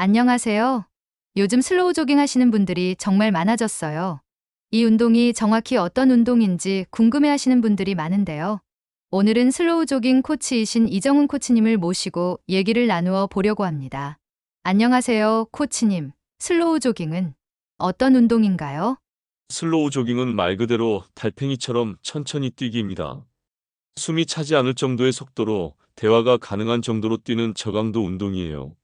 안녕하세요. 요즘 슬로우 조깅 하시는 분들이 정말 많아졌어요. 이 운동이 정확히 어떤 운동인지 궁금해 하시는 분들이 많은데요. 오늘은 슬로우 조깅 코치이신 이정훈 코치님을 모시고 얘기를 나누어 보려고 합니다. 안녕하세요, 코치님. 슬로우 조깅은 어떤 운동인가요? 슬로우 조깅은 말 그대로 달팽이처럼 천천히 뛰기입니다. 숨이 차지 않을 정도의 속도로 대화가 가능한 정도로 뛰는 저강도 운동이에요.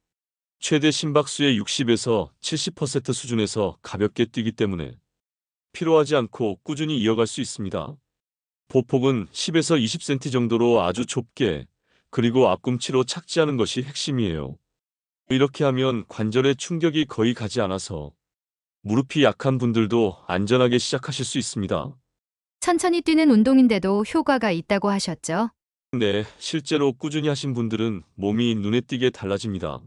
최대 심박수의 60에서 70% 수준에서 가볍게 뛰기 때문에 피로하지 않고 꾸준히 이어갈 수 있습니다. 보폭은 10에서 20cm 정도로 아주 좁게, 그리고 앞꿈치로 착지하는 것이 핵심이에요. 이렇게 하면 관절에 충격이 거의 가지 않아서 무릎이 약한 분들도 안전하게 시작하실 수 있습니다. 천천히 뛰는 운동인데도 효과가 있다고 하셨죠? 네, 실제로 꾸준히 하신 분들은 몸이 눈에 띄게 달라집니다.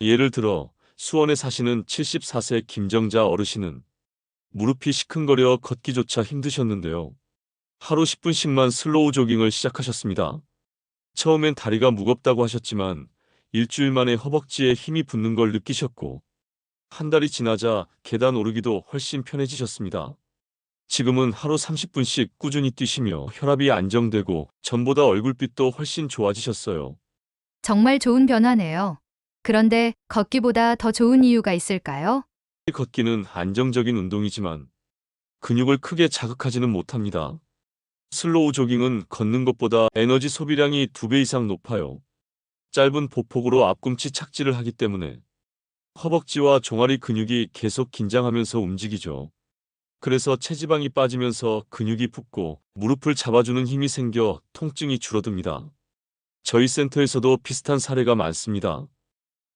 예를 들어 수원에 사시는 74세 김정자 어르신은 무릎이 시큰거려 걷기조차 힘드셨는데요. 하루 10분씩만 슬로우 조깅을 시작하셨습니다. 처음엔 다리가 무겁다고 하셨지만 일주일 만에 허벅지에 힘이 붙는 걸 느끼셨고, 한 달이 지나자 계단 오르기도 훨씬 편해지셨습니다. 지금은 하루 30분씩 꾸준히 뛰시며 혈압이 안정되고 전보다 얼굴빛도 훨씬 좋아지셨어요. 정말 좋은 변화네요. 그런데 걷기보다 더 좋은 이유가 있을까요? 걷기는 안정적인 운동이지만 근육을 크게 자극하지는 못합니다. 슬로우 조깅은 걷는 것보다 에너지 소비량이 2배 이상 높아요. 짧은 보폭으로 앞꿈치 착지를 하기 때문에 허벅지와 종아리 근육이 계속 긴장하면서 움직이죠. 그래서 체지방이 빠지면서 근육이 붙고 무릎을 잡아주는 힘이 생겨 통증이 줄어듭니다. 저희 센터에서도 비슷한 사례가 많습니다.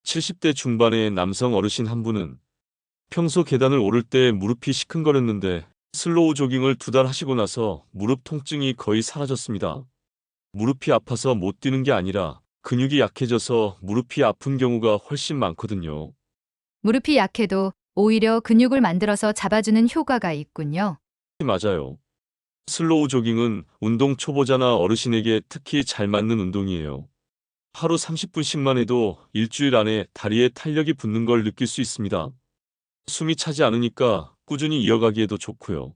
70대 중반의 남성 어르신 한 분은 평소 계단을 오를 때 무릎이 시큰거렸는데 슬로우 조깅을 2달 하시고 나서 무릎 통증이 거의 사라졌습니다. 무릎이 아파서 못 뛰는 게 아니라 근육이 약해져서 무릎이 아픈 경우가 훨씬 많거든요. 무릎이 약해도 오히려 근육을 만들어서 잡아주는 효과가 있군요. 맞아요. 슬로우 조깅은 운동 초보자나 어르신에게 특히 잘 맞는 운동이에요. 하루 30분씩만 해도 일주일 안에 다리에 탄력이 붙는 걸 느낄 수 있습니다. 숨이 차지 않으니까 꾸준히 이어가기에도 좋고요.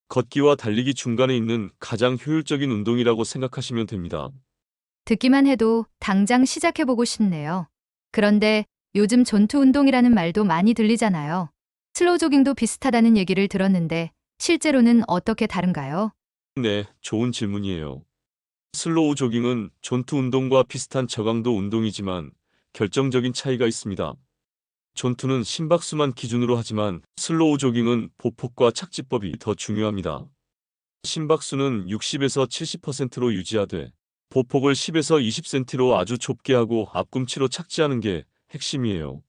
걷기와 달리기 중간에 있는 가장 효율적인 운동이라고 생각하시면 됩니다. 듣기만 해도 당장 시작해보고 싶네요. 그런데 요즘 존투 운동이라는 말도 많이 들리잖아요. 슬로우 조깅도 비슷하다는 얘기를 들었는데 실제로는 어떻게 다른가요? 네, 좋은 질문이에요. 슬로우 조깅은 존투 운동과 비슷한 저강도 운동이지만 결정적인 차이가 있습니다. 존투는 심박수만 기준으로 하지만 슬로우 조깅은 보폭과 착지법이 더 중요합니다. 심박수는 60에서 70%로 유지하되 보폭을 10에서 20cm로 아주 좁게 하고 앞꿈치로 착지하는 게 핵심이에요.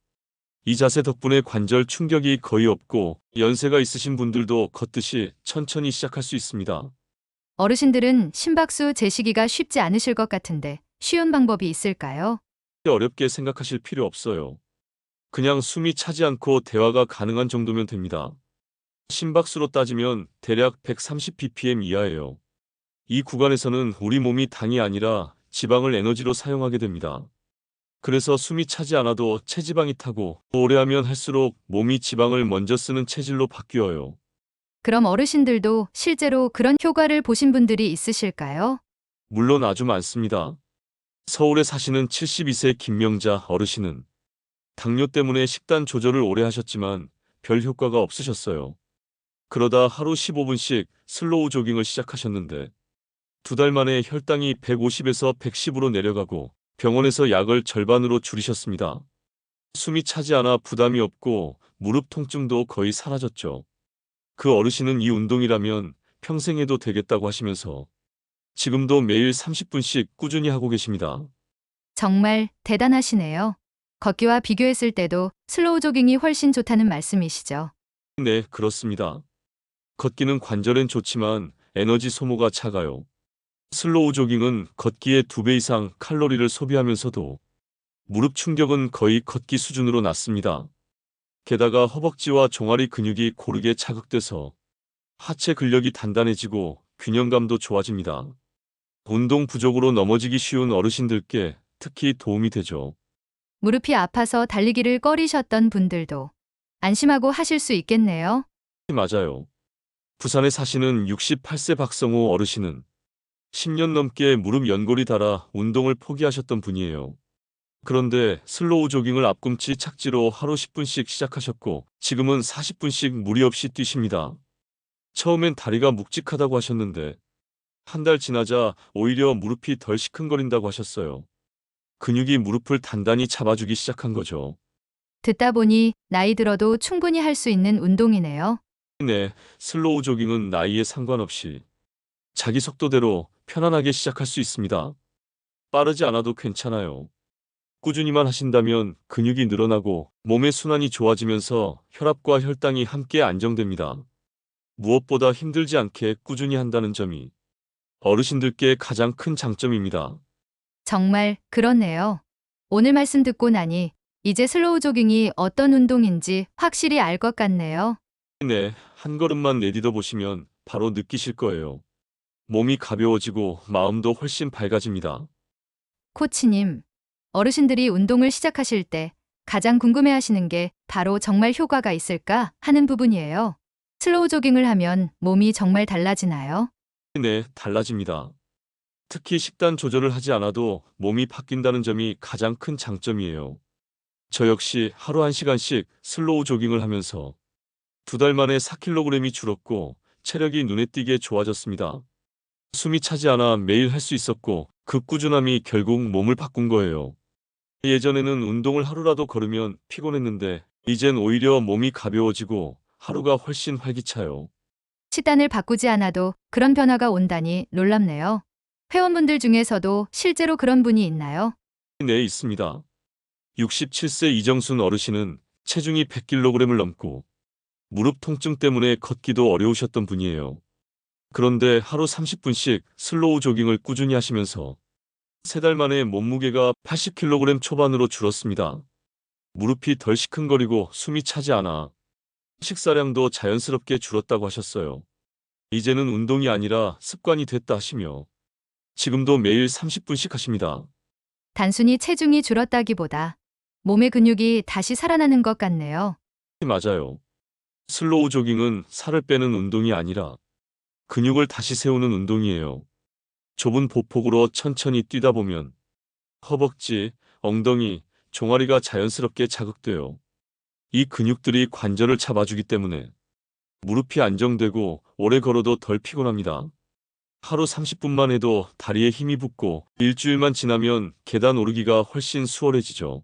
이 자세 덕분에 관절 충격이 거의 없고 연세가 있으신 분들도 걷듯이 천천히 시작할 수 있습니다. 어르신들은 심박수 재시기가 쉽지 않으실 것 같은데 쉬운 방법이 있을까요? 어렵게 생각하실 필요 없어요. 그냥 숨이 차지 않고 대화가 가능한 정도면 됩니다. 심박수로 따지면 대략 130bpm 이하예요. 이 구간에서는 우리 몸이 당이 아니라 지방을 에너지로 사용하게 됩니다. 그래서 숨이 차지 않아도 체지방이 타고 오래 하면 할수록 몸이 지방을 먼저 쓰는 체질로 바뀌어요. 그럼 어르신들도 실제로 그런 효과를 보신 분들이 있으실까요? 물론 아주 많습니다. 서울에 사시는 72세 김명자 어르신은 당뇨 때문에 식단 조절을 오래 하셨지만 별 효과가 없으셨어요. 그러다 하루 15분씩 슬로우 조깅을 시작하셨는데 2달 만에 혈당이 150에서 110으로 내려가고 병원에서 약을 절반으로 줄이셨습니다. 숨이 차지 않아 부담이 없고 무릎 통증도 거의 사라졌죠. 그 어르신은 이 운동이라면 평생 해도 되겠다고 하시면서 지금도 매일 30분씩 꾸준히 하고 계십니다. 정말 대단하시네요. 걷기와 비교했을 때도 슬로우 조깅이 훨씬 좋다는 말씀이시죠. 네, 그렇습니다. 걷기는 관절엔 좋지만 에너지 소모가 작아요. 슬로우 조깅은 걷기의 2배 이상 칼로리를 소비하면서도 무릎 충격은 거의 걷기 수준으로 낮습니다. 게다가 허벅지와 종아리 근육이 고르게 자극돼서 하체 근력이 단단해지고 균형감도 좋아집니다. 운동 부족으로 넘어지기 쉬운 어르신들께 특히 도움이 되죠. 무릎이 아파서 달리기를 꺼리셨던 분들도 안심하고 하실 수 있겠네요. 맞아요. 부산에 사시는 68세 박성호 어르신은 10년 넘게 무릎 연골이 닳아 운동을 포기하셨던 분이에요. 그런데 슬로우 조깅을 앞꿈치 착지로 하루 10분씩 시작하셨고 지금은 40분씩 무리 없이 뛰십니다. 처음엔 다리가 묵직하다고 하셨는데 한 달 지나자 오히려 무릎이 덜 시큰거린다고 하셨어요. 근육이 무릎을 단단히 잡아주기 시작한 거죠. 듣다 보니 나이 들어도 충분히 할 수 있는 운동이네요. 네, 슬로우 조깅은 나이에 상관없이 자기 속도대로 편안하게 시작할 수 있습니다. 빠르지 않아도 괜찮아요. 꾸준히만 하신다면 근육이 늘어나고 몸의 순환이 좋아지면서 혈압과 혈당이 함께 안정됩니다. 무엇보다 힘들지 않게 꾸준히 한다는 점이 어르신들께 가장 큰 장점입니다. 정말 그렇네요. 오늘 말씀 듣고 나니 이제 슬로우 조깅이 어떤 운동인지 확실히 알 것 같네요. 네, 한 걸음만 내딛어 보시면 바로 느끼실 거예요. 몸이 가벼워지고 마음도 훨씬 밝아집니다. 코치님, 어르신들이 운동을 시작하실 때 가장 궁금해 하시는 게 바로 정말 효과가 있을까 하는 부분이에요. 슬로우 조깅을 하면 몸이 정말 달라지나요? 네, 달라집니다. 특히 식단 조절을 하지 않아도 몸이 바뀐다는 점이 가장 큰 장점이에요. 저 역시 하루 1시간씩 슬로우 조깅을 하면서 2달 만에 4kg이 줄었고 체력이 눈에 띄게 좋아졌습니다. 숨이 차지 않아 매일 할 수 있었고 그 꾸준함이 결국 몸을 바꾼 거예요. 예전에는 운동을 하루라도 걸으면 피곤했는데 이젠 오히려 몸이 가벼워지고 하루가 훨씬 활기차요. 식단을 바꾸지 않아도 그런 변화가 온다니 놀랍네요. 회원분들 중에서도 실제로 그런 분이 있나요? 네, 있습니다. 67세 이정순 어르신은 체중이 100kg을 넘고 무릎 통증 때문에 걷기도 어려우셨던 분이에요. 그런데 하루 30분씩 슬로우 조깅을 꾸준히 하시면서 3달 만에 몸무게가 80kg 초반으로 줄었습니다. 무릎이 덜 시큰거리고 숨이 차지 않아 식사량도 자연스럽게 줄었다고 하셨어요. 이제는 운동이 아니라 습관이 됐다 하시며 지금도 매일 30분씩 하십니다. 단순히 체중이 줄었다기보다 몸의 근육이 다시 살아나는 것 같네요. 맞아요. 슬로우 조깅은 살을 빼는 운동이 아니라 근육을 다시 세우는 운동이에요. 좁은 보폭으로 천천히 뛰다 보면 허벅지, 엉덩이, 종아리가 자연스럽게 자극돼요. 이 근육들이 관절을 잡아주기 때문에 무릎이 안정되고 오래 걸어도 덜 피곤합니다. 하루 30분만 해도 다리에 힘이 붙고 일주일만 지나면 계단 오르기가 훨씬 수월해지죠.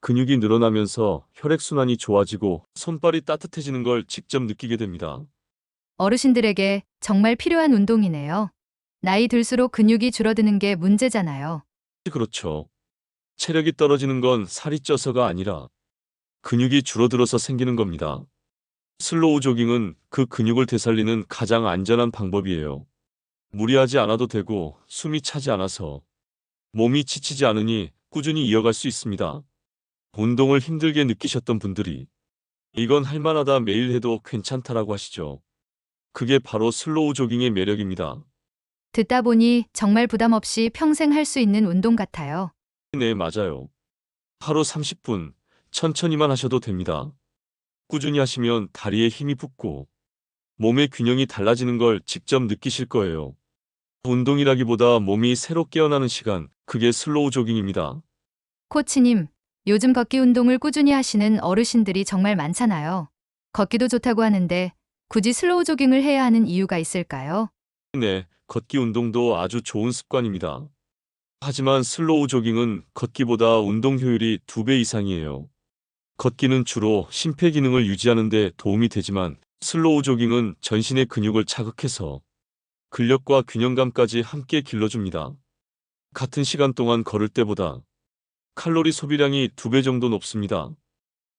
근육이 늘어나면서 혈액순환이 좋아지고 손발이 따뜻해지는 걸 직접 느끼게 됩니다. 어르신들에게 정말 필요한 운동이네요. 나이 들수록 근육이 줄어드는 게 문제잖아요. 그렇죠. 체력이 떨어지는 건 살이 쪄서가 아니라 근육이 줄어들어서 생기는 겁니다. 슬로우 조깅은 그 근육을 되살리는 가장 안전한 방법이에요. 무리하지 않아도 되고 숨이 차지 않아서 몸이 지치지 않으니 꾸준히 이어갈 수 있습니다. 운동을 힘들게 느끼셨던 분들이 이건 할만하다 매일 해도 괜찮다라고 하시죠. 그게 바로 슬로우 조깅의 매력입니다. 듣다 보니 정말 부담 없이 평생 할 수 있는 운동 같아요. 네, 맞아요. 하루 30분 천천히만 하셔도 됩니다. 꾸준히 하시면 다리에 힘이 붙고 몸의 균형이 달라지는 걸 직접 느끼실 거예요. 운동이라기보다 몸이 새로 깨어나는 시간, 그게 슬로우 조깅입니다. 코치님, 요즘 걷기 운동을 꾸준히 하시는 어르신들이 정말 많잖아요. 걷기도 좋다고 하는데 굳이 슬로우 조깅을 해야 하는 이유가 있을까요? 네, 걷기 운동도 아주 좋은 습관입니다. 하지만 슬로우 조깅은 걷기보다 운동 효율이 2배 이상이에요. 걷기는 주로 심폐기능을 유지하는 데 도움이 되지만 슬로우 조깅은 전신의 근육을 자극해서 근력과 균형감까지 함께 길러줍니다. 같은 시간 동안 걸을 때보다 칼로리 소비량이 2배 정도 높습니다.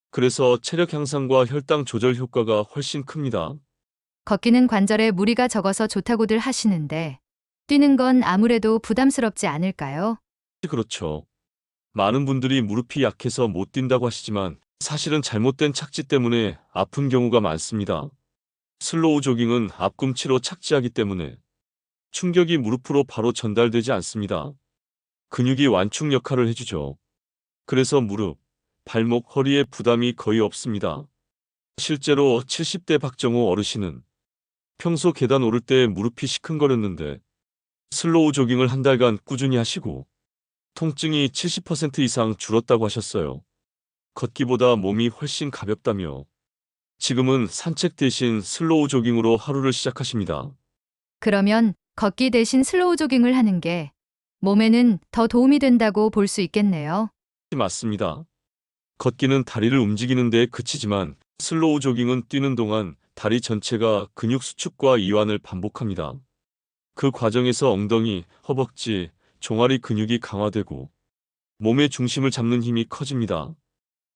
그래서 체력 향상과 혈당 조절 효과가 훨씬 큽니다. 걷기는 관절에 무리가 적어서 좋다고들 하시는데 뛰는 건 아무래도 부담스럽지 않을까요? 그렇죠. 많은 분들이 무릎이 약해서 못 뛴다고 하시지만 사실은 잘못된 착지 때문에 아픈 경우가 많습니다. 슬로우 조깅은 앞꿈치로 착지하기 때문에 충격이 무릎으로 바로 전달되지 않습니다. 근육이 완충 역할을 해주죠. 그래서 무릎, 발목, 허리에 부담이 거의 없습니다. 실제로 70대 박정호 어르신은 평소 계단 오를 때 무릎이 시큰거렸는데 슬로우 조깅을 한 달간 꾸준히 하시고 통증이 70% 이상 줄었다고 하셨어요. 걷기보다 몸이 훨씬 가볍다며 지금은 산책 대신 슬로우 조깅으로 하루를 시작하십니다. 그러면 걷기 대신 슬로우 조깅을 하는 게 몸에는 더 도움이 된다고 볼 수 있겠네요. 맞습니다. 걷기는 다리를 움직이는 데 그치지만 슬로우 조깅은 뛰는 동안 다리 전체가 근육 수축과 이완을 반복합니다. 그 과정에서 엉덩이, 허벅지, 종아리 근육이 강화되고 몸의 중심을 잡는 힘이 커집니다.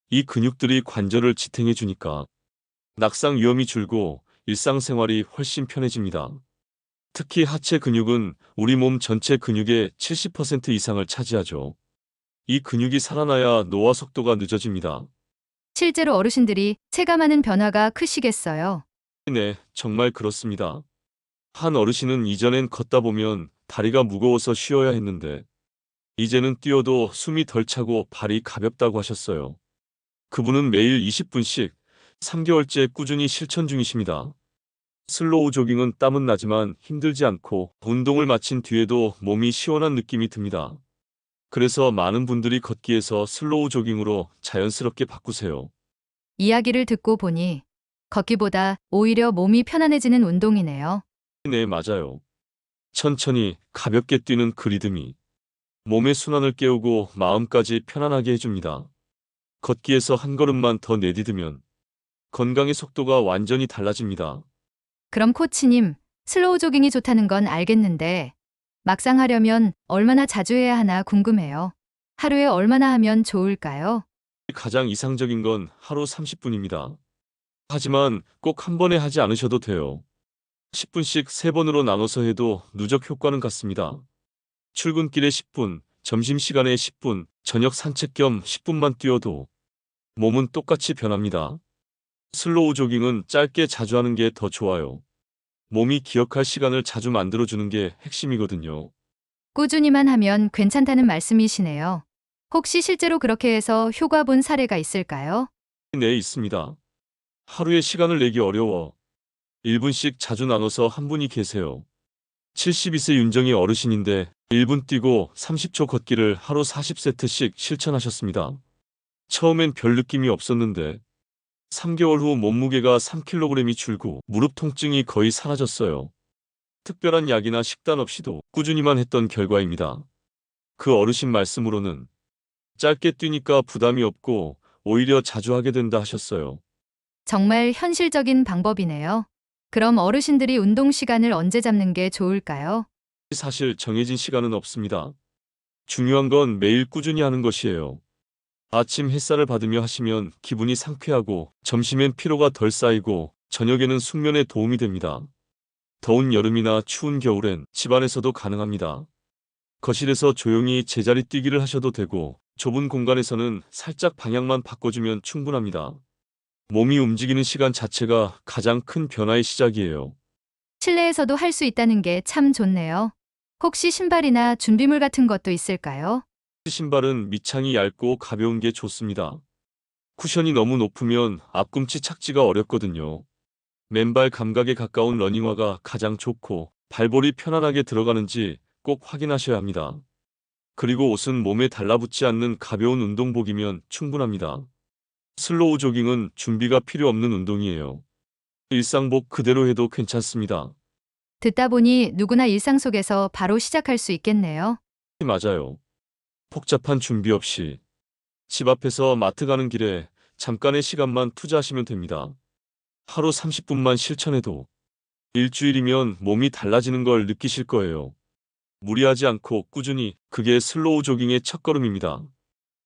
이 근육들이 관절을 지탱해 주니까 낙상 위험이 줄고 일상생활이 훨씬 편해집니다. 특히 하체 근육은 우리 몸 전체 근육의 70% 이상을 차지하죠. 이 근육이 살아나야 노화 속도가 늦어집니다. 실제로 어르신들이 체감하는 변화가 크시겠어요. 네, 정말 그렇습니다. 한 어르신은 이전엔 걷다 보면 다리가 무거워서 쉬어야 했는데 이제는 뛰어도 숨이 덜 차고 발이 가볍다고 하셨어요. 그분은 매일 20분씩 3개월째 꾸준히 실천 중이십니다. 슬로우 조깅은 땀은 나지만 힘들지 않고 운동을 마친 뒤에도 몸이 시원한 느낌이 듭니다. 그래서 많은 분들이 걷기에서 슬로우 조깅으로 자연스럽게 바꾸세요. 이야기를 듣고 보니 걷기보다 오히려 몸이 편안해지는 운동이네요. 네, 맞아요. 천천히 가볍게 뛰는 그 리듬이 몸의 순환을 깨우고 마음까지 편안하게 해줍니다. 걷기에서 한 걸음만 더 내디디면 건강의 속도가 완전히 달라집니다. 그럼 코치님, 슬로우 조깅이 좋다는 건 알겠는데 막상 하려면 얼마나 자주 해야 하나 궁금해요. 하루에 얼마나 하면 좋을까요? 가장 이상적인 건 하루 30분입니다. 하지만 꼭 한 번에 하지 않으셔도 돼요. 10분씩 3번으로 나눠서 해도 누적 효과는 같습니다. 출근길에 10분, 점심시간에 10분, 저녁 산책 겸 10분만 뛰어도 몸은 똑같이 변합니다. 슬로우 조깅은 짧게 자주 하는 게 더 좋아요. 몸이 기억할 시간을 자주 만들어주는 게 핵심이거든요. 꾸준히만 하면 괜찮다는 말씀이시네요. 혹시 실제로 그렇게 해서 효과 본 사례가 있을까요? 네, 있습니다. 하루에 시간을 내기 어려워 1분씩 자주 나눠서 한 분이 계세요. 72세 윤정희 어르신인데 1분 뛰고 30초 걷기를 하루 40세트씩 실천하셨습니다. 처음엔 별 느낌이 없었는데 3개월 후 몸무게가 3kg이 줄고 무릎 통증이 거의 사라졌어요. 특별한 약이나 식단 없이도 꾸준히만 했던 결과입니다. 그 어르신 말씀으로는 짧게 뛰니까 부담이 없고 오히려 자주 하게 된다 하셨어요. 정말 현실적인 방법이네요. 그럼 어르신들이 운동 시간을 언제 잡는 게 좋을까요? 사실 정해진 시간은 없습니다. 중요한 건 매일 꾸준히 하는 것이에요. 아침 햇살을 받으며 하시면 기분이 상쾌하고 점심엔 피로가 덜 쌓이고 저녁에는 숙면에 도움이 됩니다. 더운 여름이나 추운 겨울엔 집안에서도 가능합니다. 거실에서 조용히 제자리 뛰기를 하셔도 되고 좁은 공간에서는 살짝 방향만 바꿔주면 충분합니다. 몸이 움직이는 시간 자체가 가장 큰 변화의 시작이에요. 실내에서도 할 수 있다는 게 참 좋네요. 혹시 신발이나 준비물 같은 것도 있을까요? 신발은 밑창이 얇고 가벼운 게 좋습니다. 쿠션이 너무 높으면 앞꿈치 착지가 어렵거든요. 맨발 감각에 가까운 러닝화가 가장 좋고 발볼이 편안하게 들어가는지 꼭 확인하셔야 합니다. 그리고 옷은 몸에 달라붙지 않는 가벼운 운동복이면 충분합니다. 슬로우 조깅은 준비가 필요 없는 운동이에요. 일상복 그대로 해도 괜찮습니다. 듣다 보니 누구나 일상 속에서 바로 시작할 수 있겠네요. 맞아요. 복잡한 준비 없이 집 앞에서 마트 가는 길에 잠깐의 시간만 투자하시면 됩니다. 하루 30분만 실천해도 일주일이면 몸이 달라지는 걸 느끼실 거예요. 무리하지 않고 꾸준히 그게 슬로우 조깅의 첫걸음입니다.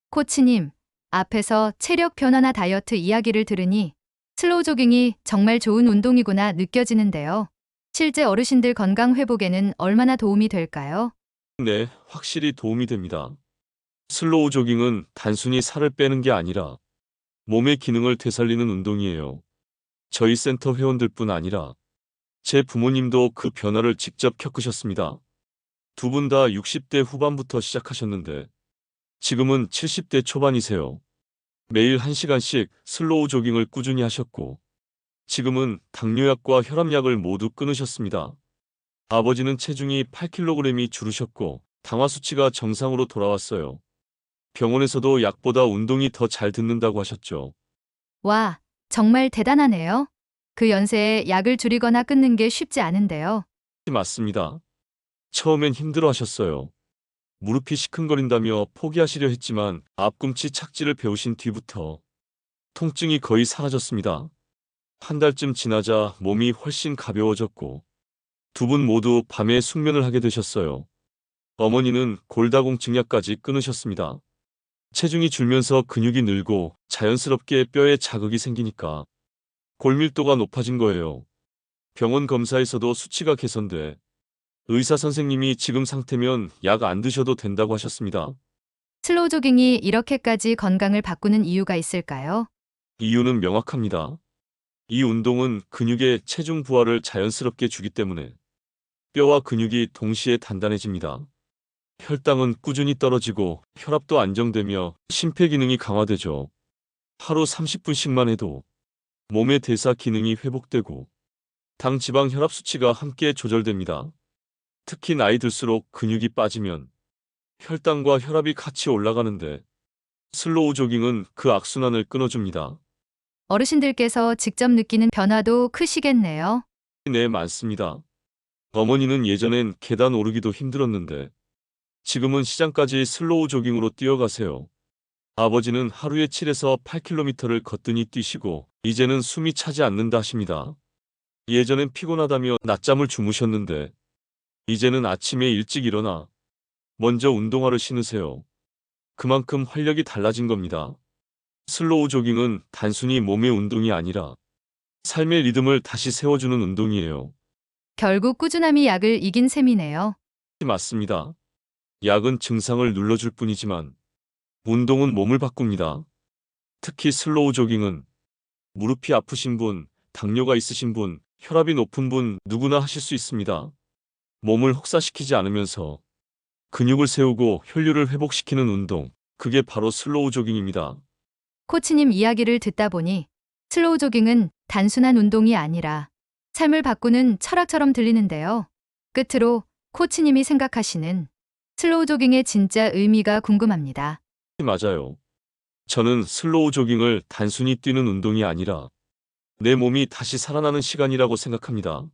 코치님, 앞에서 체력 변화나 다이어트 이야기를 들으니 슬로우 조깅이 정말 좋은 운동이구나 느껴지는데요. 실제 어르신들 건강 회복에는 얼마나 도움이 될까요? 네, 확실히 도움이 됩니다. 슬로우 조깅은 단순히 살을 빼는 게 아니라 몸의 기능을 되살리는 운동이에요. 저희 센터 회원들뿐 아니라 제 부모님도 그 변화를 직접 겪으셨습니다. 두 분 다 60대 후반부터 시작하셨는데 지금은 70대 초반이세요. 매일 1시간씩 슬로우 조깅을 꾸준히 하셨고, 지금은 당뇨약과 혈압약을 모두 끊으셨습니다. 아버지는 체중이 8kg이 줄으셨고, 당화 수치가 정상으로 돌아왔어요. 병원에서도 약보다 운동이 더 잘 듣는다고 하셨죠. 와, 정말 대단하네요. 그 연세에 약을 줄이거나 끊는 게 쉽지 않은데요. 맞습니다. 처음엔 힘들어 하셨어요. 무릎이 시큰거린다며 포기하시려 했지만 앞꿈치 착지를 배우신 뒤부터 통증이 거의 사라졌습니다. 한 달쯤 지나자 몸이 훨씬 가벼워졌고 두 분 모두 밤에 숙면을 하게 되셨어요. 어머니는 골다공증약까지 끊으셨습니다. 체중이 줄면서 근육이 늘고 자연스럽게 뼈에 자극이 생기니까 골밀도가 높아진 거예요. 병원 검사에서도 수치가 개선돼 의사 선생님이 지금 상태면 약 안 드셔도 된다고 하셨습니다. 슬로우 조깅이 이렇게까지 건강을 바꾸는 이유가 있을까요? 이유는 명확합니다. 이 운동은 근육의 체중 부하를 자연스럽게 주기 때문에 뼈와 근육이 동시에 단단해집니다. 혈당은 꾸준히 떨어지고 혈압도 안정되며 심폐기능이 강화되죠. 하루 30분씩만 해도 몸의 대사 기능이 회복되고 당, 지방, 혈압 수치가 함께 조절됩니다. 특히 나이 들수록 근육이 빠지면 혈당과 혈압이 같이 올라가는데 슬로우 조깅은 그 악순환을 끊어줍니다. 어르신들께서 직접 느끼는 변화도 크시겠네요. 네, 많습니다. 어머니는 예전엔 계단 오르기도 힘들었는데 지금은 시장까지 슬로우 조깅으로 뛰어가세요. 아버지는 하루에 7에서 8km를 거뜬히 뛰시고 이제는 숨이 차지 않는다 하십니다. 예전엔 피곤하다며 낮잠을 주무셨는데 이제는 아침에 일찍 일어나 먼저 운동화를 신으세요. 그만큼 활력이 달라진 겁니다. 슬로우 조깅은 단순히 몸의 운동이 아니라 삶의 리듬을 다시 세워주는 운동이에요. 결국 꾸준함이 약을 이긴 셈이네요. 맞습니다. 약은 증상을 눌러줄 뿐이지만 운동은 몸을 바꿉니다. 특히 슬로우 조깅은 무릎이 아프신 분, 당뇨가 있으신 분, 혈압이 높은 분 누구나 하실 수 있습니다. 몸을 혹사시키지 않으면서 근육을 세우고 혈류를 회복시키는 운동, 그게 바로 슬로우 조깅입니다. 코치님 이야기를 듣다 보니 슬로우 조깅은 단순한 운동이 아니라 삶을 바꾸는 철학처럼 들리는데요. 끝으로 코치님이 생각하시는 슬로우 조깅의 진짜 의미가 궁금합니다. 맞아요. 저는 슬로우 조깅을 단순히 뛰는 운동이 아니라 내 몸이 다시 살아나는 시간이라고 생각합니다.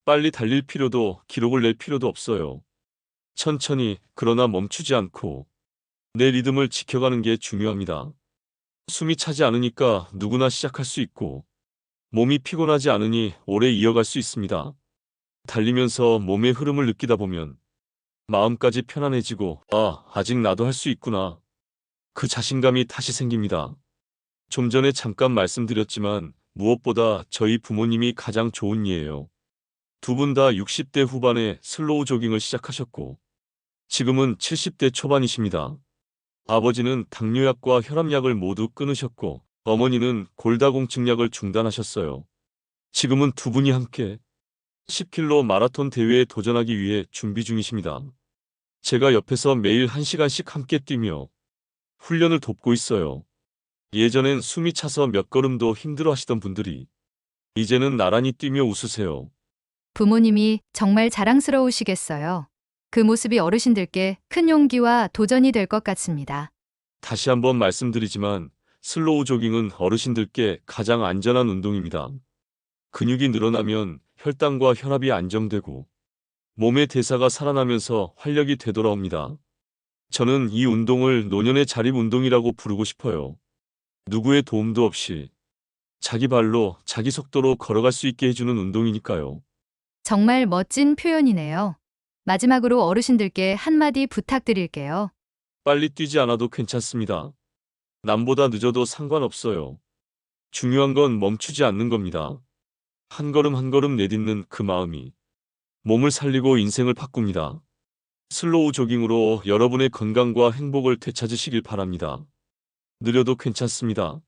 빨리 달릴 필요도 기록을 낼 필요도 없어요. 천천히 그러나 멈추지 않고 내 리듬을 지켜가는 게 중요합니다. 숨이 차지 않으니까 누구나 시작할 수 있고 몸이 피곤하지 않으니 오래 이어갈 수 있습니다. 달리면서 몸의 흐름을 느끼다 보면 마음까지 편안해지고 아직 나도 할 수 있구나. 그 자신감이 다시 생깁니다. 좀 전에 잠깐 말씀드렸지만 무엇보다 저희 부모님이 가장 좋은 예예요. 두 분 다 60대 후반에 슬로우 조깅을 시작하셨고 지금은 70대 초반이십니다. 아버지는 당뇨약과 혈압약을 모두 끊으셨고 어머니는 골다공증약을 중단하셨어요. 지금은 두 분이 함께 10km 마라톤 대회에 도전하기 위해 준비 중이십니다. 제가 옆에서 매일 1시간씩 함께 뛰며 훈련을 돕고 있어요. 예전엔 숨이 차서 몇 걸음도 힘들어 하시던 분들이 이제는 나란히 뛰며 웃으세요. 부모님이 정말 자랑스러우시겠어요. 그 모습이 어르신들께 큰 용기와 도전이 될 것 같습니다. 다시 한번 말씀드리지만 슬로우 조깅은 어르신들께 가장 안전한 운동입니다. 근육이 늘어나면 혈당과 혈압이 안정되고 몸의 대사가 살아나면서 활력이 되돌아옵니다. 저는 이 운동을 노년의 자립 운동이라고 부르고 싶어요. 누구의 도움도 없이 자기 발로 자기 속도로 걸어갈 수 있게 해주는 운동이니까요. 정말 멋진 표현이네요. 마지막으로 어르신들께 한마디 부탁드릴게요. 빨리 뛰지 않아도 괜찮습니다. 남보다 늦어도 상관없어요. 중요한 건 멈추지 않는 겁니다. 한 걸음 한 걸음 내딛는 그 마음이 몸을 살리고 인생을 바꿉니다. 슬로우 조깅으로 여러분의 건강과 행복을 되찾으시길 바랍니다. 느려도 괜찮습니다.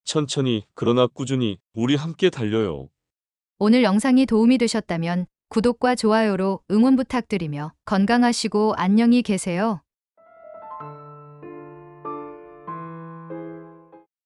천천히 그러나 꾸준히 우리 함께 달려요. 오늘 영상이 도움이 되셨다면 구독과 좋아요로 응원 부탁드리며 건강하시고 안녕히 계세요.